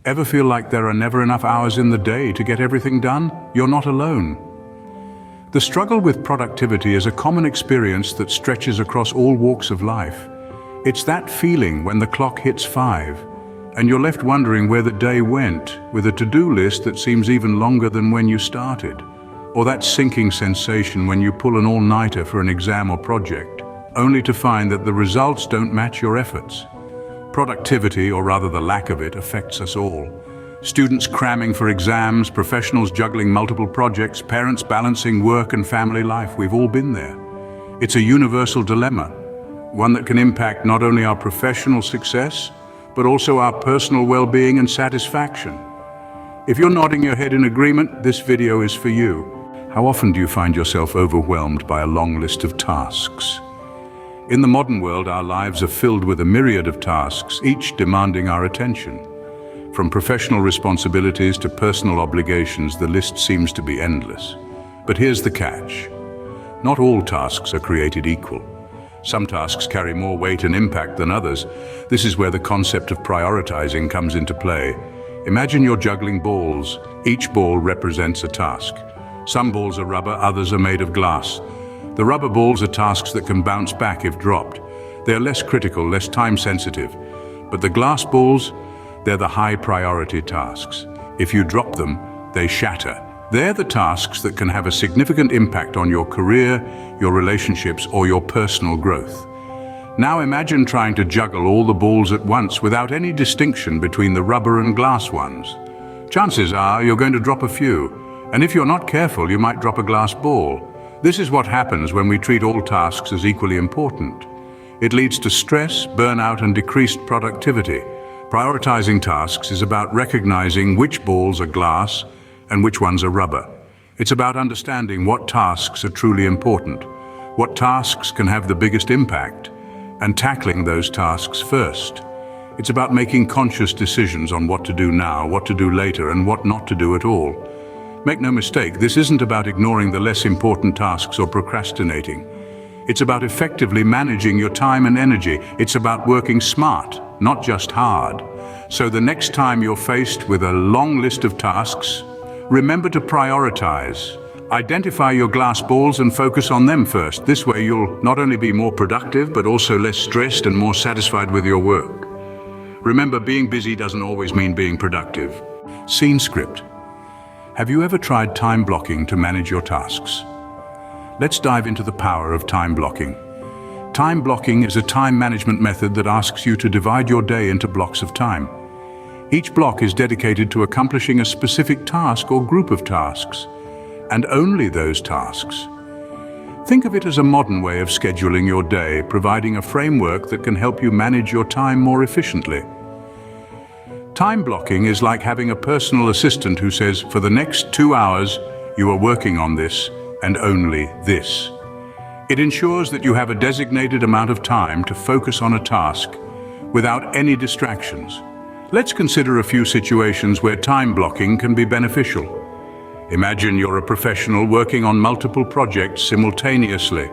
Ever feel like there are never enough hours in the day to get everything done? You're not alone. The struggle with productivity is a common experience that stretches across all walks of life. It's that feeling when the clock hits 5 and you're left wondering where the day went, with a to-do list that seems even longer than when you started. Or that sinking sensation when you pull an all-nighter for an exam or project, only to find that the results don't match your efforts. Productivity, or rather the lack of it, affects us all. Students cramming for exams, professionals juggling multiple projects, parents balancing work and family life. We've all been there. It's a universal dilemma, one that can impact not only our professional success, but also our personal well-being and satisfaction. If you're nodding your head in agreement, this video is for you. How often do you find yourself overwhelmed by a long list of tasks? In the modern world, our lives are filled with a myriad of tasks, each demanding our attention. From professional responsibilities to personal obligations, the list seems to be endless. But here's the catch. Not all tasks are created equal. Some tasks carry more weight and impact than others. This is where the concept of prioritizing comes into play. Imagine you're juggling balls. Each ball represents a task. Some balls are rubber, others are made of glass. The rubber balls are tasks that can bounce back if dropped. They're less critical, less time-sensitive. But the glass balls, they're the high-priority tasks. If you drop them, they shatter. They're the tasks that can have a significant impact on your career, your relationships, or your personal growth. Now imagine trying to juggle all the balls at once without any distinction between the rubber and glass ones. Chances are you're going to drop a few, and if you're not careful, you might drop a glass ball. This is what happens when we treat all tasks as equally important. It leads to stress, burnout, and decreased productivity. Prioritizing tasks is about recognizing which balls are glass and which ones are rubber. It's about understanding what tasks are truly important, what tasks can have the biggest impact, and tackling those tasks first. It's about making conscious decisions on what to do now, what to do later, and what not to do at all. Make no mistake, this isn't about ignoring the less important tasks or procrastinating. It's about effectively managing your time and energy. It's about working smart, not just hard. So the next time you're faced with a long list of tasks, remember to prioritize. Identify your glass balls and focus on them first. This way you'll not only be more productive, but also less stressed and more satisfied with your work. Remember, being busy doesn't always mean being productive. Scene script. Have you ever tried time blocking to manage your tasks? Let's dive into the power of time blocking. Time blocking is a time management method that asks you to divide your day into blocks of time. Each block is dedicated to accomplishing a specific task or group of tasks, and only those tasks. Think of it as a modern way of scheduling your day, providing a framework that can help you manage your time more efficiently. Time blocking is like having a personal assistant who says, for the next 2 hours, you are working on this and only this. It ensures that you have a designated amount of time to focus on a task without any distractions. Let's consider a few situations where time blocking can be beneficial. Imagine you're a professional working on multiple projects simultaneously.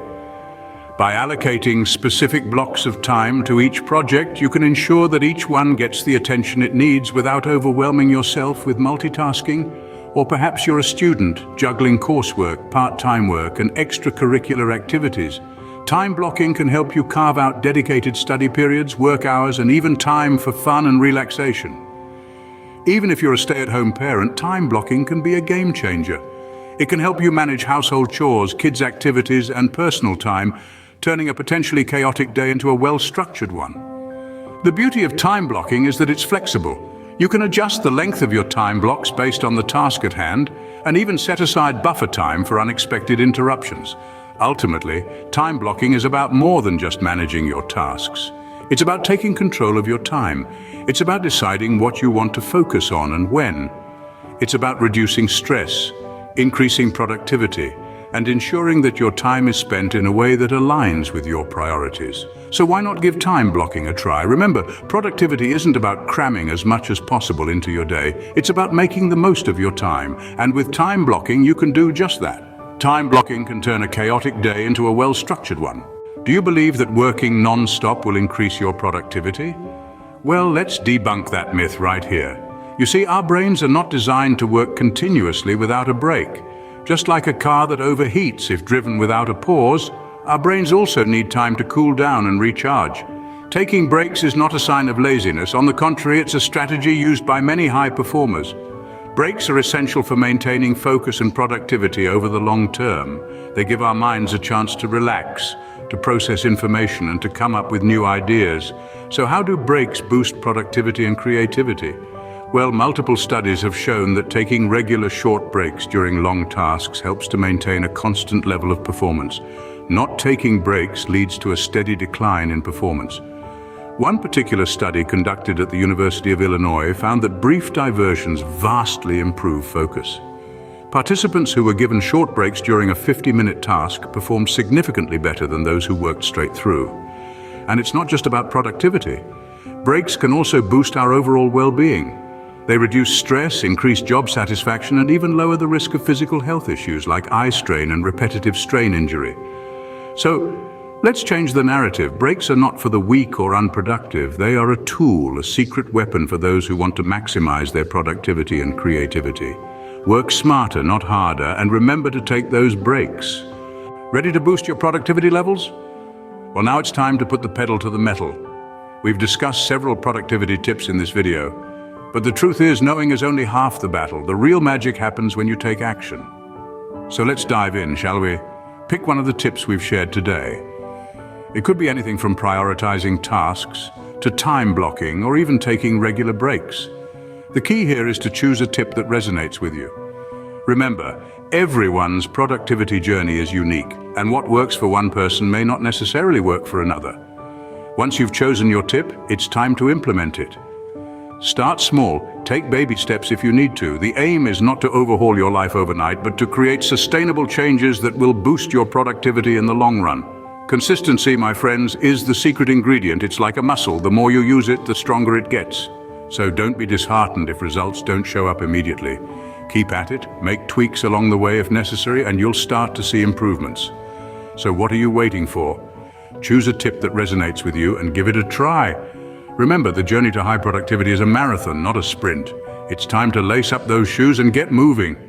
By allocating specific blocks of time to each project, you can ensure that each one gets the attention it needs without overwhelming yourself with multitasking. Or perhaps you're a student juggling coursework, part-time work, and extracurricular activities. Time blocking can help you carve out dedicated study periods, work hours, and even time for fun and relaxation. Even if you're a stay-at-home parent, time blocking can be a game changer. It can help you manage household chores, kids' activities, and personal time, turning a potentially chaotic day into a well-structured one. The beauty of time blocking is that it's flexible. You can adjust the length of your time blocks based on the task at hand, and even set aside buffer time for unexpected interruptions. Ultimately, time blocking is about more than just managing your tasks. It's about taking control of your time. It's about deciding what you want to focus on and when. It's about reducing stress, increasing productivity, and ensuring that your time is spent in a way that aligns with your priorities. So why not give time blocking a try? Remember, productivity isn't about cramming as much as possible into your day. It's about making the most of your time. And with time blocking, you can do just that. Time blocking can turn a chaotic day into a well-structured one. Do you believe that working non-stop will increase your productivity? Well, let's debunk that myth right here. You see, our brains are not designed to work continuously without a break. Just like a car that overheats if driven without a pause, our brains also need time to cool down and recharge. Taking breaks is not a sign of laziness. On the contrary, it's a strategy used by many high performers. Breaks are essential for maintaining focus and productivity over the long term. They give our minds a chance to relax, to process information, and to come up with new ideas. So how do breaks boost productivity and creativity? Well, multiple studies have shown that taking regular short breaks during long tasks helps to maintain a constant level of performance. Not taking breaks leads to a steady decline in performance. One particular study conducted at the University of Illinois found that brief diversions vastly improve focus. Participants who were given short breaks during a 50-minute task performed significantly better than those who worked straight through. And it's not just about productivity. Breaks can also boost our overall well-being. They reduce stress, increase job satisfaction, and even lower the risk of physical health issues like eye strain and repetitive strain injury. So, let's change the narrative. Breaks are not for the weak or unproductive. They are a tool, a secret weapon for those who want to maximize their productivity and creativity. Work smarter, not harder, and remember to take those breaks. Ready to boost your productivity levels? Well, now it's time to put the pedal to the metal. We've discussed several productivity tips in this video, but the truth is, knowing is only half the battle. The real magic happens when you take action. So let's dive in, shall we? Pick one of the tips we've shared today. It could be anything from prioritizing tasks to time blocking or even taking regular breaks. The key here is to choose a tip that resonates with you. Remember, everyone's productivity journey is unique, and what works for one person may not necessarily work for another. Once you've chosen your tip, it's time to implement it. Start small, take baby steps if you need to. The aim is not to overhaul your life overnight, but to create sustainable changes that will boost your productivity in the long run. Consistency, my friends, is the secret ingredient. It's like a muscle. The more you use it, the stronger it gets. So don't be disheartened if results don't show up immediately. Keep at it, make tweaks along the way if necessary, and you'll start to see improvements. So what are you waiting for? Choose a tip that resonates with you and give it a try. Remember, the journey to high productivity is a marathon, not a sprint. It's time to lace up those shoes and get moving.